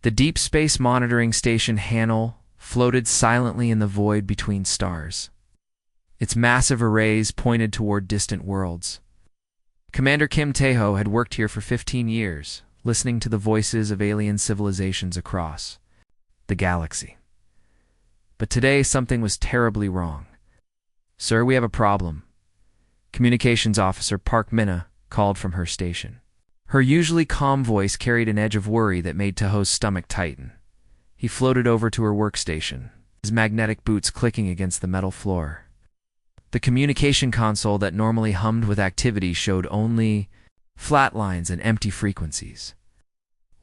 The Deep Space Monitoring Station Hanel floated silently in the void between stars. Its massive arrays pointed toward distant worlds. Commander Kim Tae-ho had worked here for 15 years, listening to the voices of alien civilizations across the galaxy. But today something was terribly wrong. "Sir, we have a problem." Communications Officer Park Minna called from her station. Her usually calm voice carried an edge of worry that made Tae-ho's stomach tighten. He floated over to her workstation, his magnetic boots clicking against the metal floor. The communication console that normally hummed with activity showed only flat lines and empty frequencies.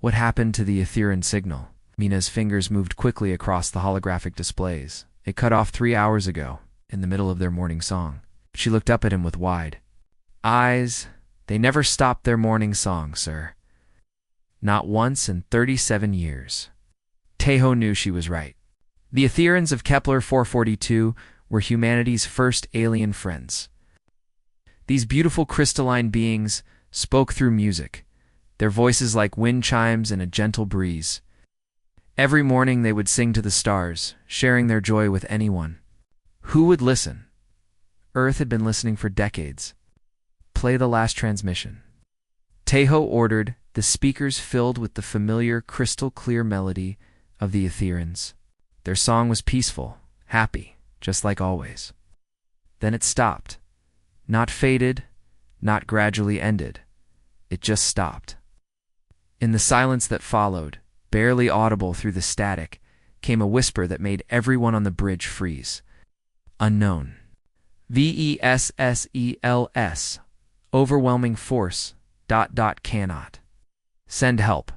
What happened to the Etherean signal? Mina's fingers moved quickly across the holographic displays. It cut off 3 hours ago, in the middle of their morning song. She looked up at him with wide eyes. "They never stopped their morning song, sir. Not once in 37 years. Tae-ho knew she was right. The Ethereans of Kepler 442 were humanity's first alien friends. These beautiful crystalline beings spoke through music, their voices like wind chimes in a gentle breeze. Every morning they would sing to the stars, sharing their joy with anyone who would listen. Earth had been listening for decades. Play the last transmission. Tae-ho ordered, the speakers filled with the familiar crystal-clear melody of the Ethereans. Their song was peaceful, happy, just like always. Then it stopped. Not faded, not gradually ended. It just stopped. In the silence that followed, barely audible through the static, came a whisper that made everyone on the bridge freeze. "Unknown. VESSELS. Overwhelming force. ... Cannot. Send help."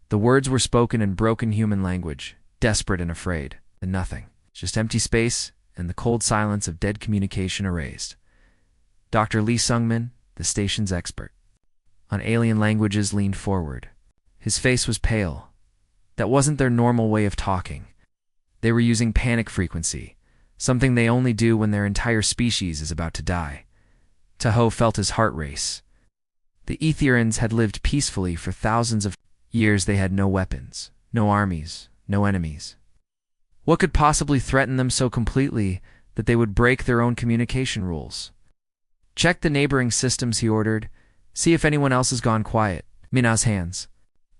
The words were spoken in broken human language, desperate and afraid, and nothing. Just empty space and the cold silence of dead communication erased. Dr. Lee Sungmin, the station's expert on alien languages, leaned forward. His face was pale. That wasn't their normal way of talking. They were using panic frequency, something they only do when their entire species is about to die. Tae-ho felt his heart race. The Ethereans had lived peacefully for thousands of years. They had no weapons, no armies, no enemies. What could possibly threaten them so completely that they would break their own communication rules? "Check the neighboring systems," he ordered. "See if anyone else has gone quiet." Mina's hands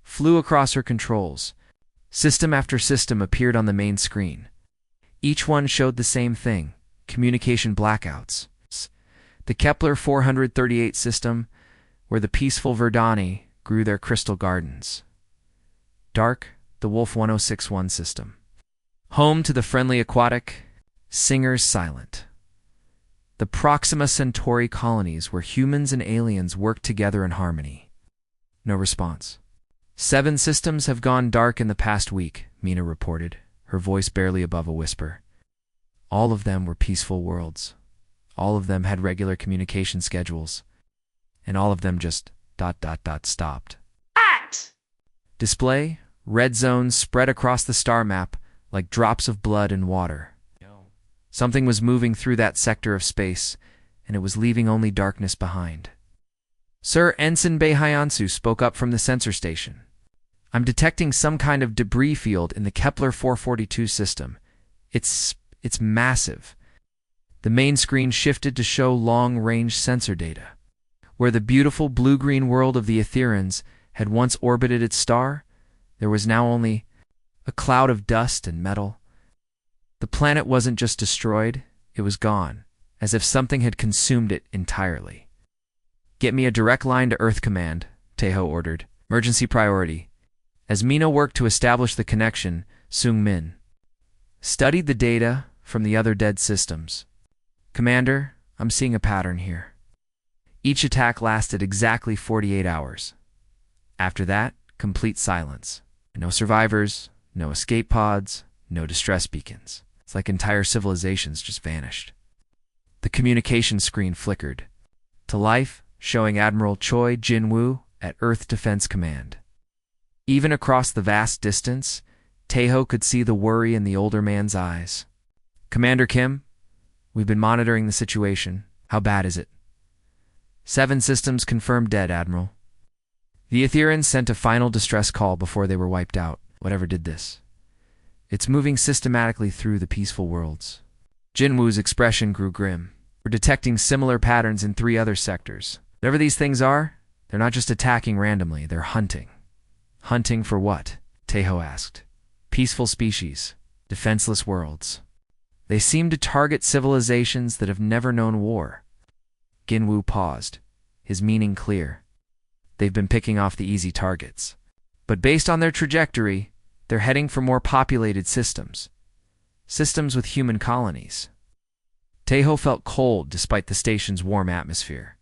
flew across her controls. System after system appeared on the main screen. Each one showed the same thing: communication blackouts. The Kepler 438 system, where the peaceful Verdani grew their crystal gardens. Dark, the Wolf 1061 system. Home to the friendly aquatic singers, silent. The Proxima Centauri colonies where humans and aliens worked together in harmony. No response. 7 systems have gone dark in the past week, Mina reported, her voice barely above a whisper. All of them were peaceful worlds. All of them had regular communication schedules. And all of them just ... stopped. Display, red zones spread across the star map like drops of blood in water. Something was moving through that sector of space, and it was leaving only darkness behind. Sir Ensign Bei Hyansu spoke up from the sensor station. "I'm detecting some kind of debris field in the Kepler 442 system. It's massive." The main screen shifted to show long-range sensor data. Where the beautiful blue-green world of the Ethereans had once orbited its star, there was now only a cloud of dust and metal. The planet wasn't just destroyed, it was gone, as if something had consumed it entirely. "Get me a direct line to Earth Command," Tae-ho ordered. "Emergency priority." As Mina worked to establish the connection, Sung-min studied the data from the other dead systems. "Commander, I'm seeing a pattern here." Each attack lasted exactly 48 hours. After that, complete silence. No survivors, no escape pods, no distress beacons. It's like entire civilizations just vanished. The communication screen flickered to life, showing Admiral Choi Jin-woo at Earth Defense Command. Even across the vast distance, Tae-ho could see the worry in the older man's eyes. "Commander Kim, we've been monitoring the situation. How bad is it?" 7 systems confirmed dead, Admiral. The Ethereans sent a final distress call before they were wiped out. Whatever did this? It's moving systematically through the peaceful worlds. Jinwoo's expression grew grim. We're detecting similar patterns in 3 other sectors. Whatever these things are, they're not just attacking randomly, they're hunting. Hunting for what? Taeho asked. Peaceful species, defenseless worlds. They seem to target civilizations that have never known war. Jinwoo paused, his meaning clear. They've been picking off the easy targets. But based on their trajectory, they're heading for more populated systems. Systems with human colonies. Taeho felt cold despite the station's warm atmosphere.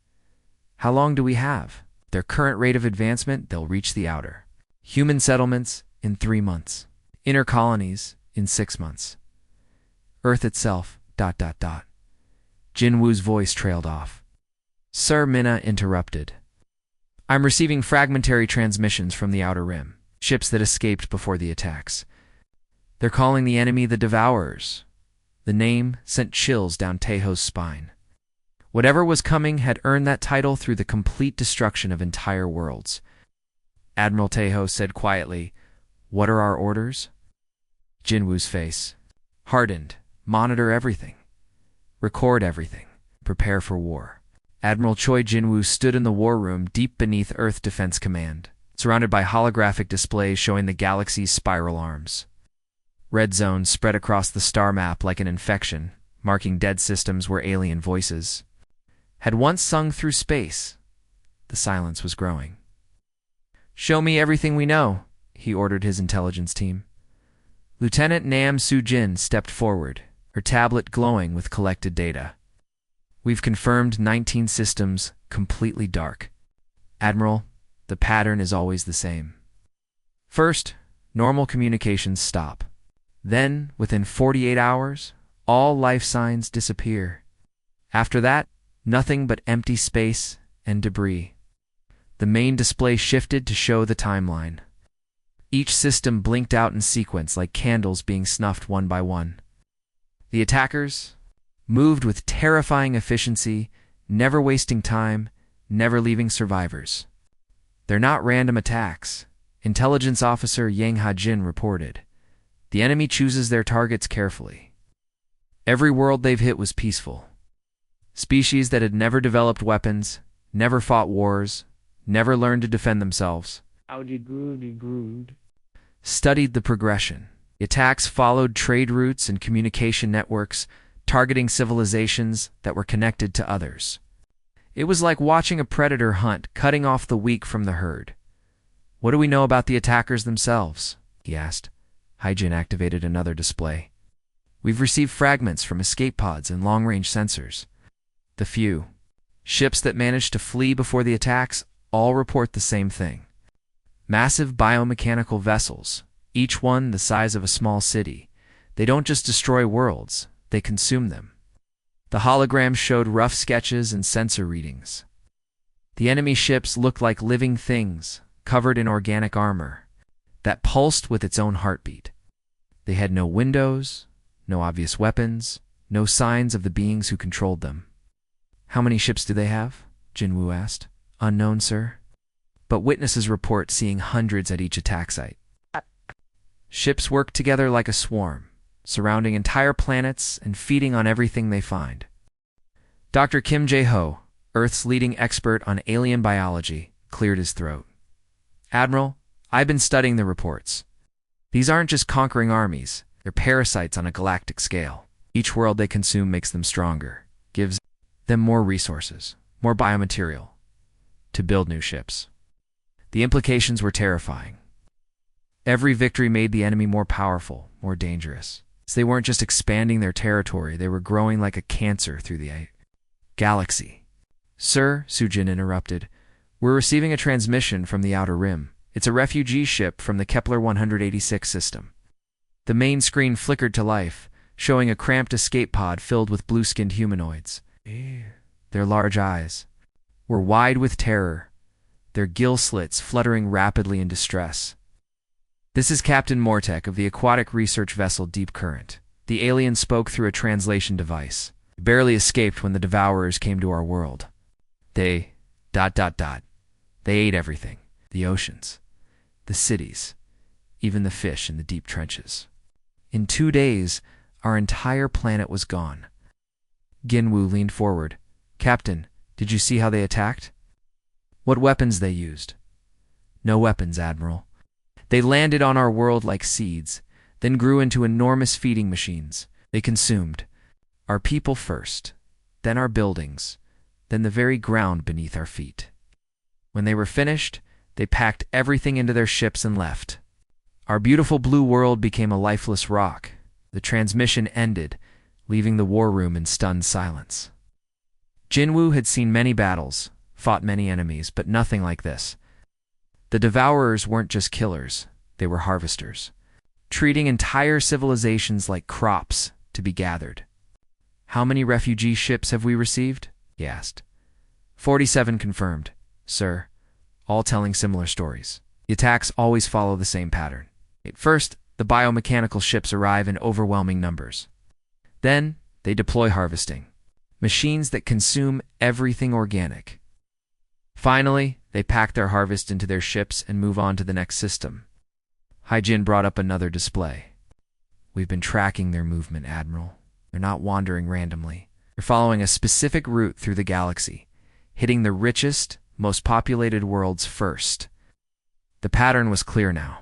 How long do we have? Their current rate of advancement, they'll reach the outer. Human settlements in 3 months. Inner colonies in 6 months. Earth itself, ... Jinwoo's voice trailed off. Sir Minna interrupted. I'm receiving fragmentary transmissions from the Outer Rim, ships that escaped before the attacks. They're calling the enemy the Devourers. The name sent chills down Taeho's spine. Whatever was coming had earned that title through the complete destruction of entire worlds. Admiral Taeho said quietly, "What are our orders?" Jinwoo's face hardened. Monitor everything. Record everything. Prepare for war. Admiral Choi Jinwoo stood in the war room deep beneath Earth Defense Command, surrounded by holographic displays showing the galaxy's spiral arms. Red zones spread across the star map like an infection, marking dead systems where alien voices had once sung through space. The silence was growing. "Show me everything we know," he ordered his intelligence team. Lieutenant Nam Soo-jin stepped forward, her tablet glowing with collected data. We've confirmed 19 systems completely dark. Admiral, the pattern is always the same. First, normal communications stop. Then, within 48 hours, all life signs disappear. After that, nothing but empty space and debris. The main display shifted to show the timeline. Each system blinked out in sequence like candles being snuffed one by one. The attackers moved with terrifying efficiency, never wasting time, never leaving survivors. They're not random attacks, Intelligence Officer Yang Ha-jin reported. The enemy chooses their targets carefully. Every world they've hit was peaceful. Species that had never developed weapons, never fought wars, never learned to defend themselves. Studied the progression. The attacks followed trade routes and communication networks, targeting civilizations that were connected to others. It was like watching a predator hunt, cutting off the weak from the herd. "What do we know about the attackers themselves?" he asked. Hyjin activated another display. "We've received fragments from escape pods and long-range sensors. The few ships that managed to flee before the attacks all report the same thing. Massive biomechanical vessels, each one the size of a small city. They don't just destroy worlds, they consume them." The holograms showed rough sketches and sensor readings. The enemy ships looked like living things, covered in organic armor, that pulsed with its own heartbeat. They had no windows, no obvious weapons, no signs of the beings who controlled them. "How many ships do they have?" Jinwoo asked. "Unknown, sir. But witnesses report seeing hundreds at each attack site." Ships work together like a swarm, surrounding entire planets and feeding on everything they find. Dr. Kim Jae-ho, Earth's leading expert on alien biology, cleared his throat. "Admiral, I've been studying the reports. These aren't just conquering armies, they're parasites on a galactic scale. Each world they consume makes them stronger, gives them more resources, more biomaterial, to build new ships." The implications were terrifying. Every victory made the enemy more powerful, more dangerous. They weren't just expanding their territory, they were growing like a cancer through the galaxy. "Sir," Soo-jin interrupted, "we're receiving a transmission from the Outer Rim. It's a refugee ship from the Kepler 186 system." The main screen flickered to life, showing a cramped escape pod filled with blue-skinned humanoids. Their large eyes were wide with terror, their gill slits fluttering rapidly in distress. "This is Captain Mortek of the aquatic research vessel Deep Current." The alien spoke through a translation device. "We barely escaped when the Devourers came to our world. They... They ate everything. The oceans. The cities. even the fish in the deep trenches. In 2 days, our entire planet was gone. Ginwu leaned forward. Captain, did you see how they attacked? What weapons they used? No weapons, Admiral. They landed on our world like seeds, then grew into enormous feeding machines. They consumed our people first, then our buildings, then the very ground beneath our feet. When they were finished, they packed everything into their ships and left. Our beautiful blue world became a lifeless rock. The transmission ended, leaving the war room in stunned silence. Jinwu had seen many battles, fought many enemies, but nothing like this. The Devourers weren't just killers, they were harvesters, treating entire civilizations like crops to be gathered. How many refugee ships have we received? He asked. 47 confirmed, sir, all telling similar stories. The attacks always follow the same pattern. At first, the biomechanical ships arrive in overwhelming numbers. Then, they deploy harvesting, machines that consume everything organic. Finally, they pack their harvest into their ships and move on to the next system. Haijin brought up another display. We've been tracking their movement, Admiral. They're not wandering randomly. They're following a specific route through the galaxy, hitting the richest, most populated worlds first. The pattern was clear now.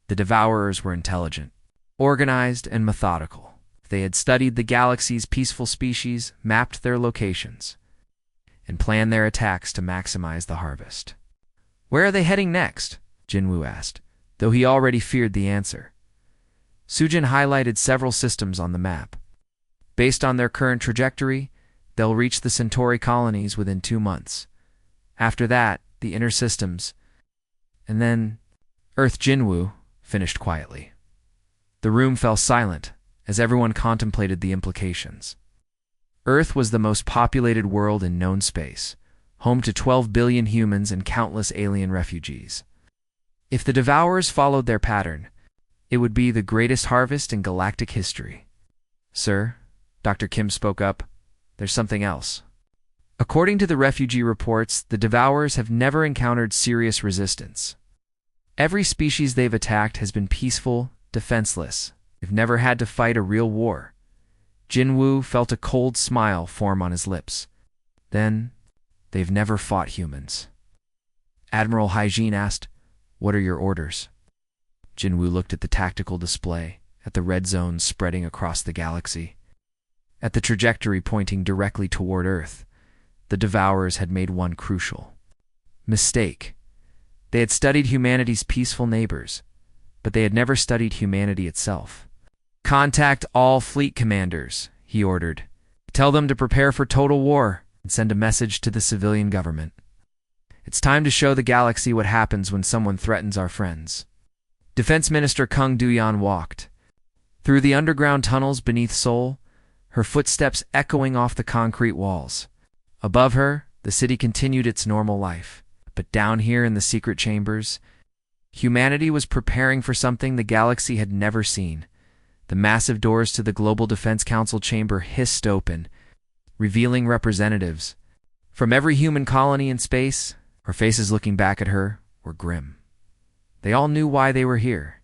The Devourers were intelligent, organized, and methodical. They had studied the galaxy's peaceful species, mapped their locations, and planned their attacks to maximize the harvest. Where are they heading next? Jinwu asked, though he already feared the answer. Sujin highlighted several systems on the map. Based on their current trajectory, they'll reach the Centauri colonies within 2 months. After that, the inner systems, and then Earth. Jinwu finished quietly. The room fell silent as everyone contemplated the implications. Earth was the most populated world in known space, home to 12 billion humans and countless alien refugees. If the Devourers followed their pattern, it would be the greatest harvest in galactic history. Sir, Dr. Kim spoke up, there's something else. According to the refugee reports, the Devourers have never encountered serious resistance. Every species they've attacked has been peaceful, defenseless. They've never had to fight a real war. Jinwu felt a cold smile form on his lips. Then, they've never fought humans. Admiral Haijin asked, "What are your orders?" Jinwu looked at the tactical display, at the red zones spreading across the galaxy, at the trajectory pointing directly toward Earth. The Devourers had made one crucial mistake. They had studied humanity's peaceful neighbors, but they had never studied humanity itself. "Contact all fleet commanders," he ordered. "Tell them to prepare for total war and send a message to the civilian government. It's time to show the galaxy what happens when someone threatens our friends." Defense Minister Kung Duyan walked through the underground tunnels beneath Seoul, her footsteps echoing off the concrete walls. Above her, the city continued its normal life. But down here in the secret chambers, humanity was preparing for something the galaxy had never seen. The massive doors to the Global Defense Council chamber hissed open, revealing representatives from every human colony in space. Her faces looking back at her were grim. They all knew why they were here.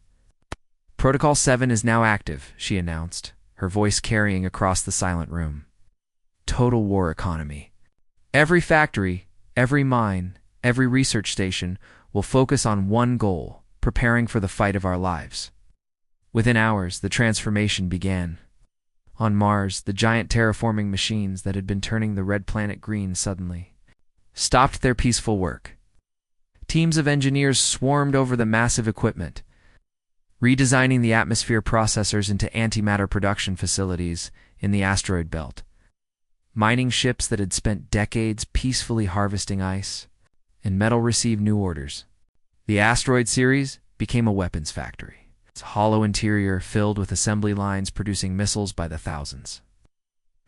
"Protocol 7 is now active," she announced, her voice carrying across the silent room. "Total war economy. Every factory, every mine, every research station will focus on one goal, preparing for the fight of our lives." Within hours, the transformation began. On Mars, the giant terraforming machines that had been turning the red planet green suddenly stopped their peaceful work. Teams of engineers swarmed over the massive equipment, redesigning the atmosphere processors into antimatter production facilities in the asteroid belt. Mining ships that had spent decades peacefully harvesting ice and metal received new orders. The asteroid series became a weapons factory, its hollow interior filled with assembly lines producing missiles by the thousands.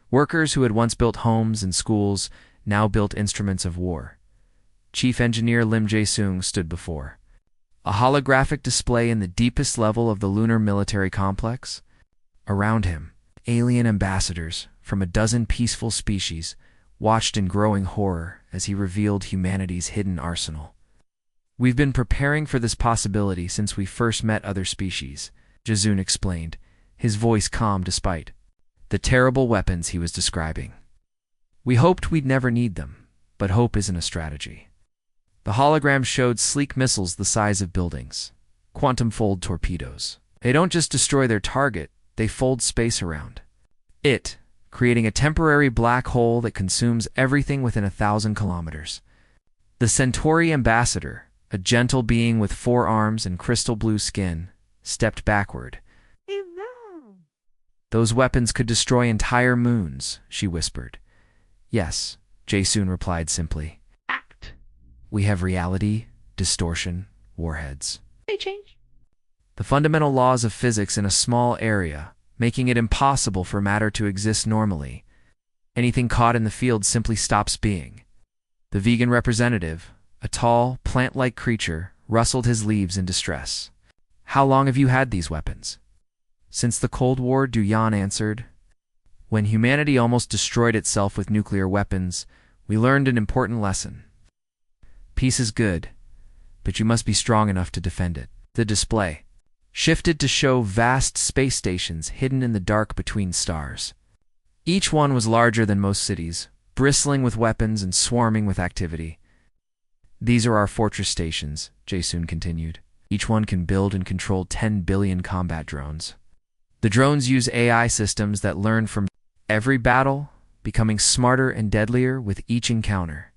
Workers who had once built homes and schools now built instruments of war. Chief Engineer Lim Jae-sung stood before a holographic display in the deepest level of the lunar military complex. Around him, alien ambassadors from a dozen peaceful species watched in growing horror as he revealed humanity's hidden arsenal. We've been preparing for this possibility since we first met other species, Jazoon explained, his voice calm despite the terrible weapons he was describing. We hoped we'd never need them, but hope isn't a strategy. The hologram showed sleek missiles the size of buildings, quantum-fold torpedoes. They don't just destroy their target, they fold space around it, creating a temporary black hole that consumes everything within 1,000 kilometers. The Centauri ambassador, a gentle being with 4 arms and crystal blue skin, stepped backward. Those weapons could destroy entire moons, she whispered. Yes, Jason replied simply. Act. We have reality, distortion, warheads. They change. The fundamental laws of physics in a small area, making it impossible for matter to exist normally. Anything caught in the field simply stops being. The vegan representative, a tall, plant-like creature, rustled his leaves in distress. How long have you had these weapons? Since the Cold War, Duyan answered. When humanity almost destroyed itself with nuclear weapons, we learned an important lesson. Peace is good, but you must be strong enough to defend it. The display shifted to show vast space stations hidden in the dark between stars. Each one was larger than most cities, bristling with weapons and swarming with activity. These are our fortress stations, Jason continued. Each one can build and control 10 billion combat drones. The drones use AI systems that learn from every battle, becoming smarter and deadlier with each encounter.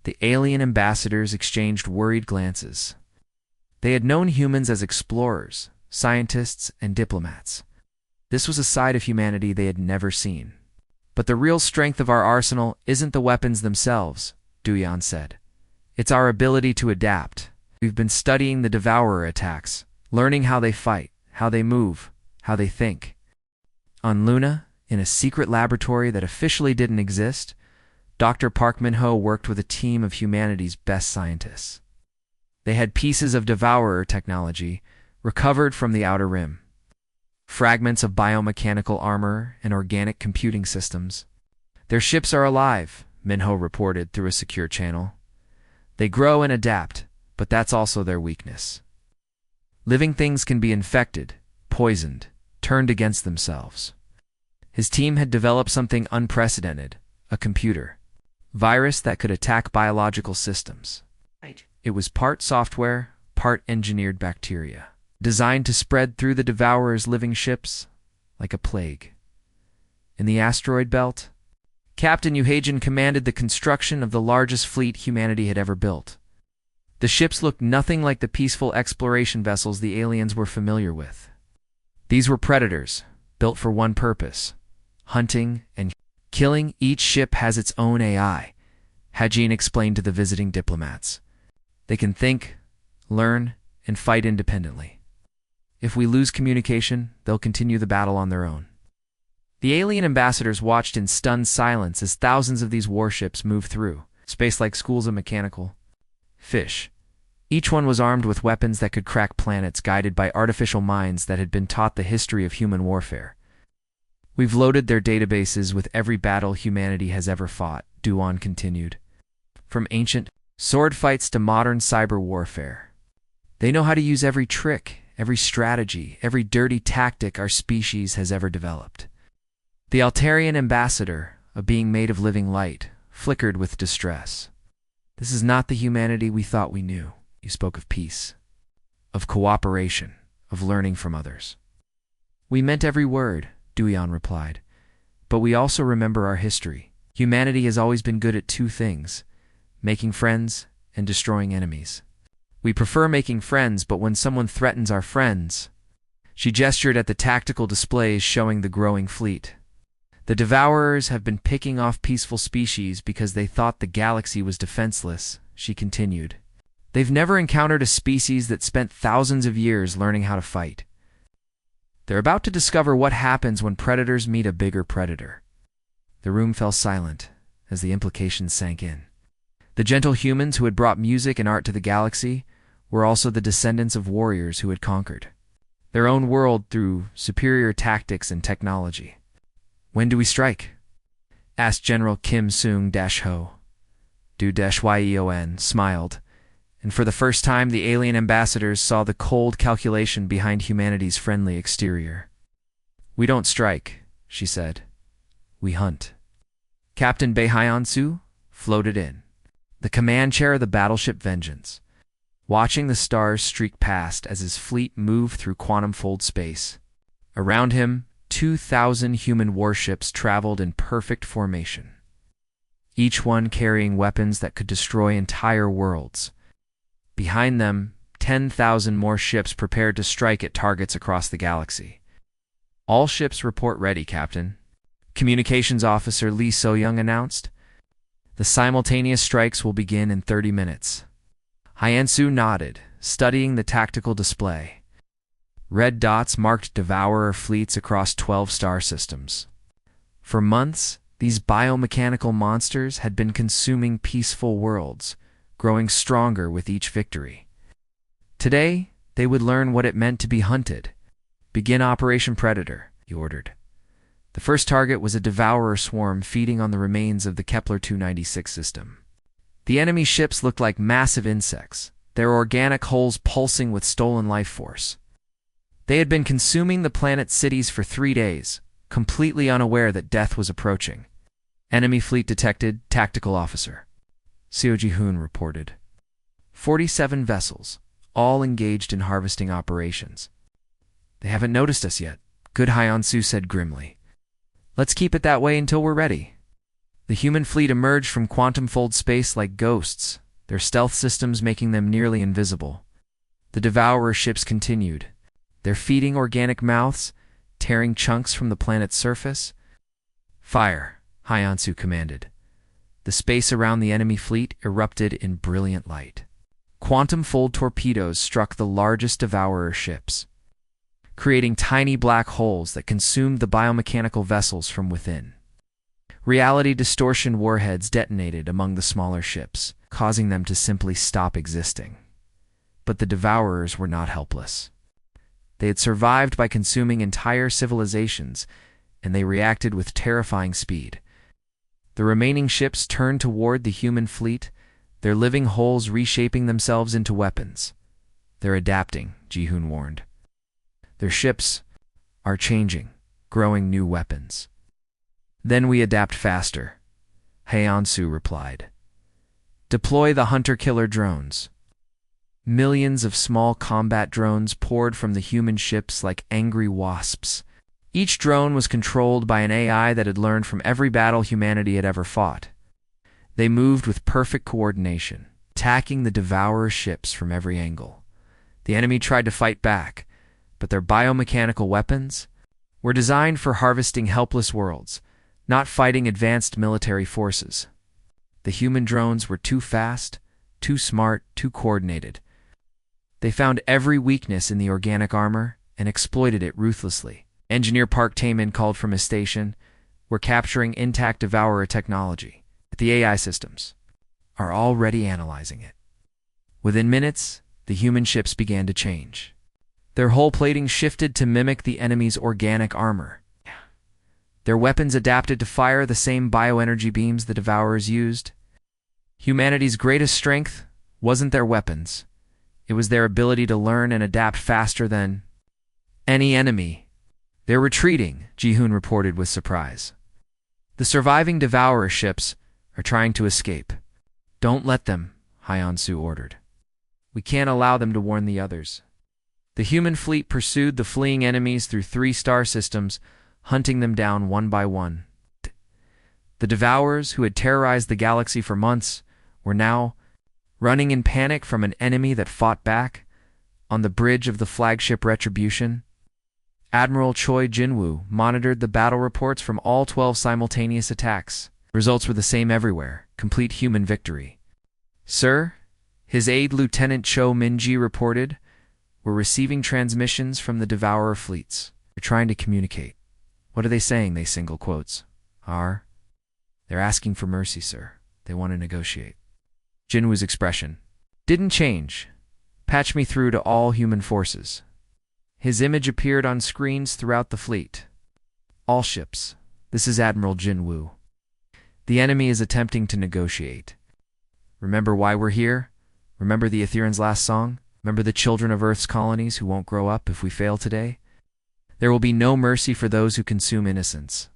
The alien ambassadors exchanged worried glances. They had known humans as explorers, scientists, and diplomats. This was a side of humanity they had never seen. But the real strength of our arsenal isn't the weapons themselves, Duyan said. It's our ability to adapt. We've been studying the Devourer attacks, learning how they fight, how they move, how they think. On Luna, in a secret laboratory that officially didn't exist, Dr. Park Min-ho worked with a team of humanity's best scientists. They had pieces of Devourer technology recovered from the Outer Rim, fragments of biomechanical armor and organic computing systems. Their ships are alive, Min-ho reported through a secure channel. They grow and adapt, but that's also their weakness. Living things can be infected, poisoned, turned against themselves. His team had developed something unprecedented, a computer virus that could attack biological systems. Right. It was part software, part engineered bacteria, designed to spread through the Devourer's living ships like a plague. In the asteroid belt, Captain Uhagen commanded the construction of the largest fleet humanity had ever built. The ships looked nothing like the peaceful exploration vessels the aliens were familiar with. These were predators, built for one purpose: hunting and killing. Each ship has its own AI, Hajin explained to the visiting diplomats. They can think, learn, and fight independently. If we lose communication, they'll continue the battle on their own. The alien ambassadors watched in stunned silence as thousands of these warships moved through, space like schools of mechanical fish. Each one was armed with weapons that could crack planets, guided by artificial minds that had been taught the history of human warfare. We've loaded their databases with every battle humanity has ever fought, Duan continued. From ancient sword fights to modern cyber warfare. They know how to use every trick, every strategy, every dirty tactic our species has ever developed. The Altarian ambassador, a being made of living light, flickered with distress. This is not the humanity we thought we knew. You spoke of peace, of cooperation, of learning from others. We meant every word, Duyan replied. But we also remember our history. Humanity has always been good at 2 things: making friends and destroying enemies. We prefer making friends, but when someone threatens our friends... She gestured at the tactical displays showing the growing fleet. The Devourers have been picking off peaceful species because they thought the galaxy was defenseless, she continued. They've never encountered a species that spent thousands of years learning how to fight. They're about to discover what happens when predators meet a bigger predator. The room fell silent as the implications sank in. The gentle humans who had brought music and art to the galaxy were also the descendants of warriors who had conquered their own world through superior tactics and technology. When do we strike? Asked General Kim Seung-ho. Du Yeon smiled. and for the first time the alien ambassadors saw the cold calculation behind humanity's friendly exterior. "We don't strike," she said. "We hunt." Captain Beihansu floated in, the command chair of the battleship Vengeance, watching the stars streak past as his fleet moved through quantum-fold space. Around him, 2,000 human warships traveled in perfect formation, each one carrying weapons that could destroy entire worlds. Behind them, 10,000 more ships prepared to strike at targets across the galaxy. "All ships report ready, Captain," Communications Officer Lee So-young announced. "The simultaneous strikes will begin in 30 minutes. Hyansu nodded, studying the tactical display. Red dots marked Devourer fleets across 12 star systems. For months, these biomechanical monsters had been consuming peaceful worlds, growing stronger with each victory. Today, they would learn what it meant to be hunted. "Begin Operation Predator," he ordered. The first target was a Devourer swarm feeding on the remains of the Kepler-296 system. The enemy ships looked like massive insects, their organic hulls pulsing with stolen life force. They had been consuming the planet's cities for 3 days, completely unaware that death was approaching. "Enemy fleet detected, Tactical Officer," Seo Ji-hoon reported. 47 vessels, all engaged in harvesting operations. "They haven't noticed us yet," Good Hyansu said grimly. "Let's keep it that way until we're ready." The human fleet emerged from quantum-fold space like ghosts, their stealth systems making them nearly invisible. The Devourer ships continued, their feeding organic mouths, tearing chunks from the planet's surface. "Fire," Hyansu commanded. The space around the enemy fleet erupted in brilliant light. Quantum-fold torpedoes struck the largest Devourer ships, creating tiny black holes that consumed the biomechanical vessels from within. Reality distortion warheads detonated among the smaller ships, causing them to simply stop existing. But the Devourers were not helpless. They had survived by consuming entire civilizations, and they reacted with terrifying speed. The remaining ships turned toward the human fleet, their living hulls reshaping themselves into weapons. "They're adapting," Ji-hoon warned. "Their ships are changing, growing new weapons." "Then we adapt faster," Hyansu replied. "Deploy the hunter-killer drones." Millions of small combat drones poured from the human ships like angry wasps. Each drone was controlled by an AI that had learned from every battle humanity had ever fought. They moved with perfect coordination, attacking the Devourer ships from every angle. The enemy tried to fight back, but their biomechanical weapons were designed for harvesting helpless worlds, not fighting advanced military forces. The human drones were too fast, too smart, too coordinated. They found every weakness in the organic armor and exploited it ruthlessly. Engineer Park Taemin called from his station. "We're capturing intact Devourer technology. The AI systems are already analyzing it." Within minutes, the human ships began to change. Their hull plating shifted to mimic the enemy's organic armor. Their weapons adapted to fire the same bioenergy beams the Devourers used. Humanity's greatest strength wasn't their weapons. It was their ability to learn and adapt faster than any enemy. "They're retreating," Ji-hoon reported with surprise. "The surviving Devourer ships are trying to escape." "Don't let them," Hyansu ordered. "We can't allow them to warn the others." The human fleet pursued the fleeing enemies through 3 star systems, hunting them down one by one. The Devourers, who had terrorized the galaxy for months, were now running in panic from an enemy that fought back. On the bridge of the flagship Retribution, Admiral Choi Jinwoo monitored the battle reports from all 12 simultaneous attacks. Results were the same everywhere: complete human victory. "Sir," his aide Lieutenant Cho Min-ji reported, "we're receiving transmissions from the Devourer fleets. They're trying to communicate." "What are they saying?" They single quotes. "They're asking for mercy, sir. They want to negotiate." Jinwoo's expression didn't change. "Patch me through to all human forces." His image appeared on screens throughout the fleet. "All ships. This is Admiral Jinwoo. The enemy is attempting to negotiate. Remember why we're here? Remember the Ethereans' last song? Remember the children of Earth's colonies who won't grow up if we fail today? There will be no mercy for those who consume innocence.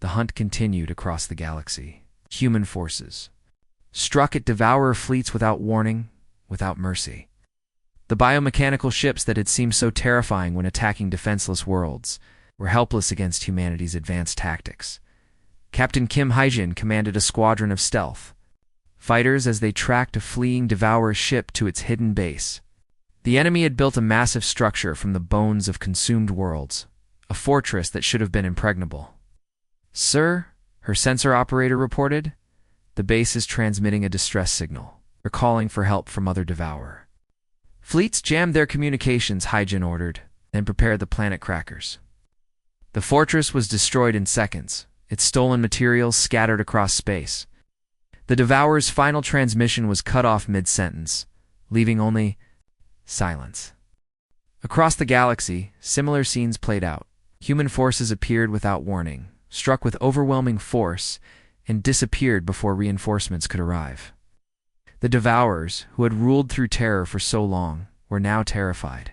The hunt continued across the galaxy. Human forces struck at devourer fleets without warning, without mercy. The biomechanical ships that had seemed so terrifying when attacking defenseless worlds were helpless against humanity's advanced tactics. Captain Kim Haijin commanded a squadron of stealth fighters as they tracked a fleeing devourer ship to its hidden base. The enemy had built a massive structure from the bones of consumed worlds, a fortress that should have been impregnable. "Sir," her sensor operator reported, "the base is transmitting a distress signal. They're calling for help from other devourer." Fleets jammed their communications, Haijin ordered, and prepared the planet crackers. The fortress was destroyed in seconds, its stolen materials scattered across space. The devourer's final transmission was cut off mid-sentence, leaving only silence. Across the galaxy, similar scenes played out. Human forces appeared without warning, struck with overwhelming force, and disappeared before reinforcements could arrive. The devourers, who had ruled through terror for so long, were now terrified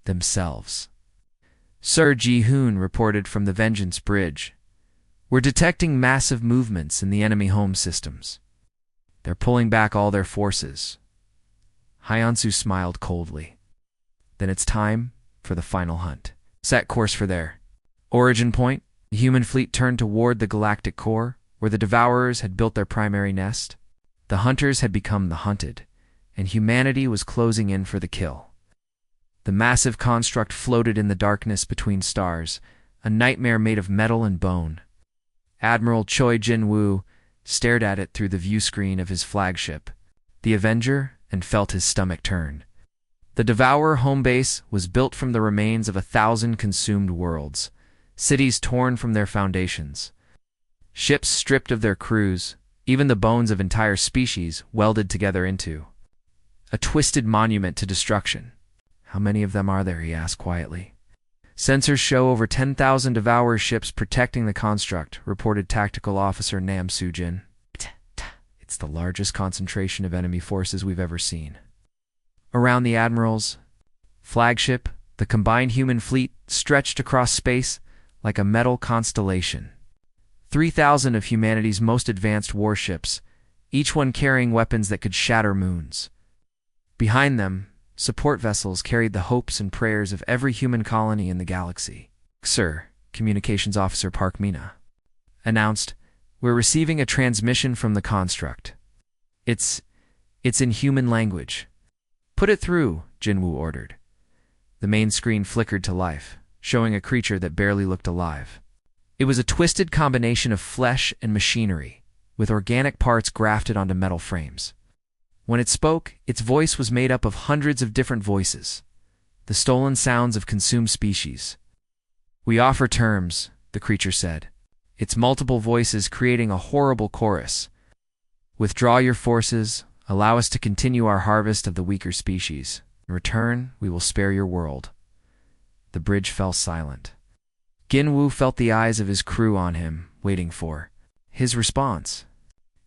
themselves. Sir Ji-hoon reported from the Vengeance Bridge, "We're detecting massive movements in the enemy home systems. They're pulling back all their forces." Hyansu smiled coldly. "Then it's time for the final hunt." Set course for their origin point, the human fleet turned toward the galactic core, where the devourers had built their primary nest. The hunters had become the hunted, and humanity was closing in for the kill. The massive construct floated in the darkness between stars, a nightmare made of metal and bone. Admiral Choi Jin-woo stared at it through the viewscreen of his flagship, the Avenger, and felt his stomach turn. The Devourer home base was built from the remains of 1,000 consumed worlds, cities torn from their foundations, ships stripped of their crews, even the bones of entire species welded together into a twisted monument to destruction. "How many of them are there?" he asked quietly. "Sensors show over 10,000 Devourer ships protecting the construct," reported Tactical Officer Nam Soo-jin. "It's the largest concentration of enemy forces we've ever seen." Around the Admiral's flagship, the combined human fleet stretched across space like a metal constellation. 3,000 of humanity's most advanced warships, each one carrying weapons that could shatter moons. Behind them, support vessels carried the hopes and prayers of every human colony in the galaxy. "Sir," Communications Officer Park Mina announced, "we're receiving a transmission from the construct. It's in human language." "Put it through," Jinwoo ordered. The main screen flickered to life, showing a creature that barely looked alive. It was a twisted combination of flesh and machinery, with organic parts grafted onto metal frames. When it spoke, its voice was made up of hundreds of different voices, the stolen sounds of consumed species. "We offer terms," the creature said, its multiple voices creating a horrible chorus. "Withdraw your forces, allow us to continue our harvest of the weaker species. In return, we will spare your world." The bridge fell silent. Ginwoo felt the eyes of his crew on him, waiting for his response.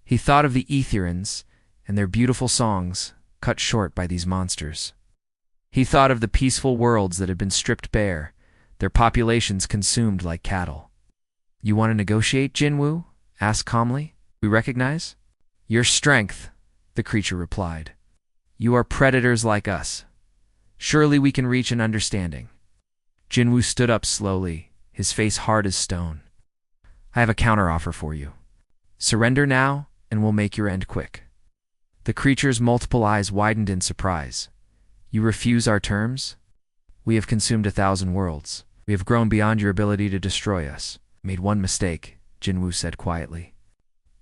He thought of the Ethereans and their beautiful songs, cut short by these monsters. He thought of the peaceful worlds that had been stripped bare, their populations consumed like cattle. "You want to negotiate, Jinwoo?" asked calmly. "We recognize your strength," the creature replied. "You are predators like us. Surely we can reach an understanding." Jinwoo stood up slowly, his face hard as stone. "I have a counteroffer for you. Surrender now, and we'll make your end quick." The creature's multiple eyes widened in surprise. "You refuse our terms? We have consumed 1,000 worlds. We have grown beyond your ability to destroy us." "Made one mistake," Jinwoo said quietly.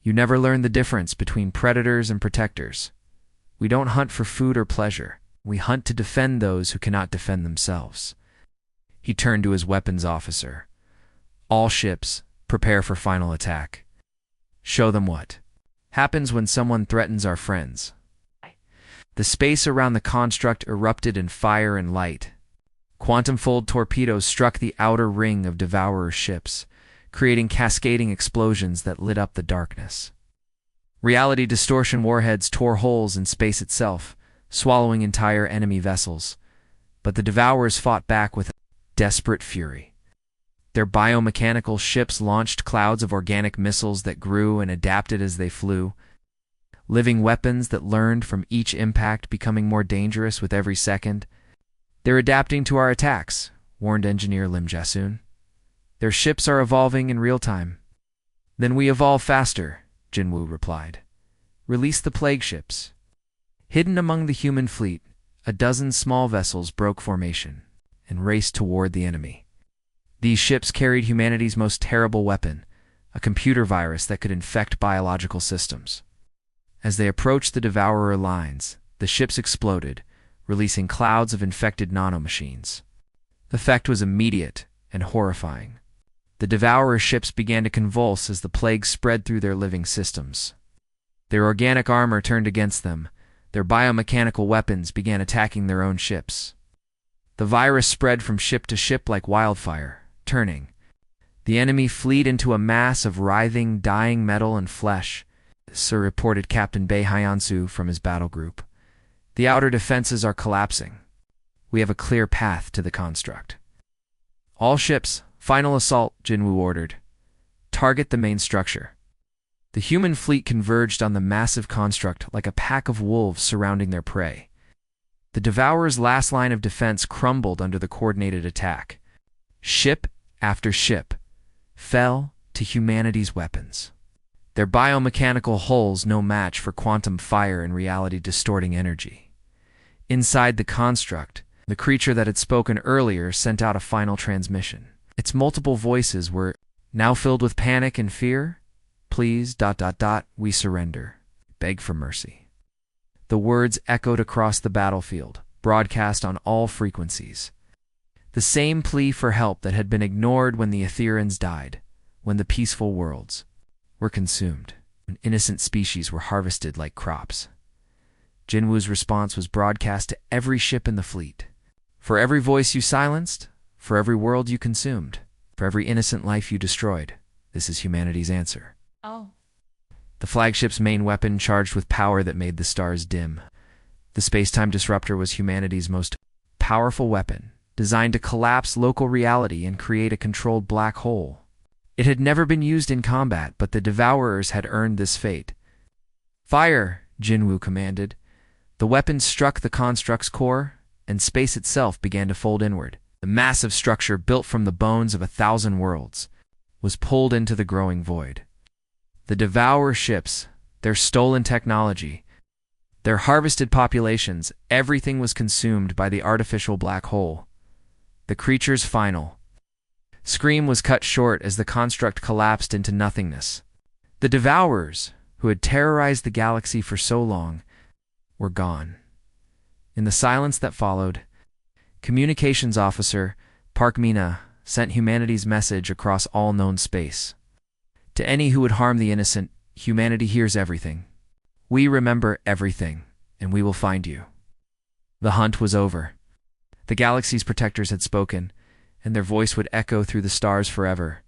"You never learned the difference between predators and protectors. We don't hunt for food or pleasure. We hunt to defend those who cannot defend themselves." He turned to his weapons officer. "All ships, prepare for final attack. Show them what happens when someone threatens our friends." The space around the construct erupted in fire and light. Quantum-fold torpedoes struck the outer ring of Devourer ships, creating cascading explosions that lit up the darkness. Reality distortion warheads tore holes in space itself, swallowing entire enemy vessels. But the Devourers fought back with desperate fury. Their biomechanical ships launched clouds of organic missiles that grew and adapted as they flew, living weapons that learned from each impact, becoming more dangerous with every second. "They're adapting to our attacks," warned engineer Lim Jasun. "Their ships are evolving in real time." "Then we evolve faster," Jinwoo replied. "Release the plague ships." Hidden among the human fleet, a dozen small vessels broke formation and raced toward the enemy. These ships carried humanity's most terrible weapon, a computer virus that could infect biological systems. As they approached the Devourer lines, the ships exploded, releasing clouds of infected nanomachines. The effect was immediate and horrifying. The Devourer ships began to convulse as the plague spread through their living systems. Their organic armor turned against them. Their biomechanical weapons began attacking their own ships. The virus spread from ship to ship like wildfire, turning. The enemy fled into a mass of writhing, dying metal and flesh, so reported Captain Bei Hyansu from his battle group. "The outer defenses are collapsing. We have a clear path to the construct." "All ships, final assault," Jinwoo ordered. "Target the main structure." The human fleet converged on the massive construct like a pack of wolves surrounding their prey. The Devourer's last line of defense crumbled under the coordinated attack. Ship after ship fell to humanity's weapons. Their biomechanical hulls no match for quantum fire and reality-distorting energy. Inside the construct, the creature that had spoken earlier sent out a final transmission. Its multiple voices were now filled with panic and fear. "Please, we surrender. Beg for mercy." The words echoed across the battlefield, broadcast on all frequencies. The same plea for help that had been ignored when the Aetherians died, when the peaceful worlds were consumed, and innocent species were harvested like crops. Jinwoo's response was broadcast to every ship in the fleet. "For every voice you silenced, for every world you consumed, for every innocent life you destroyed, this is humanity's answer." Oh. The flagship's main weapon charged with power that made the stars dim. The space-time disruptor was humanity's most powerful weapon, designed to collapse local reality and create a controlled black hole. It had never been used in combat, but the Devourers had earned this fate. "Fire!" Jinwoo commanded. The weapon struck the construct's core, and space itself began to fold inward. The massive structure, built from the bones of 1,000 worlds, was pulled into the growing void. The Devourer ships, their stolen technology, their harvested populations, everything was consumed by the artificial black hole. The creature's final scream was cut short as the construct collapsed into nothingness. The Devourers, who had terrorized the galaxy for so long, were gone. In the silence that followed, Communications Officer Park Mina sent humanity's message across all known space. "To any who would harm the innocent, humanity hears everything. We remember everything, and we will find you." The hunt was over. The galaxy's protectors had spoken, and their voice would echo through the stars forever.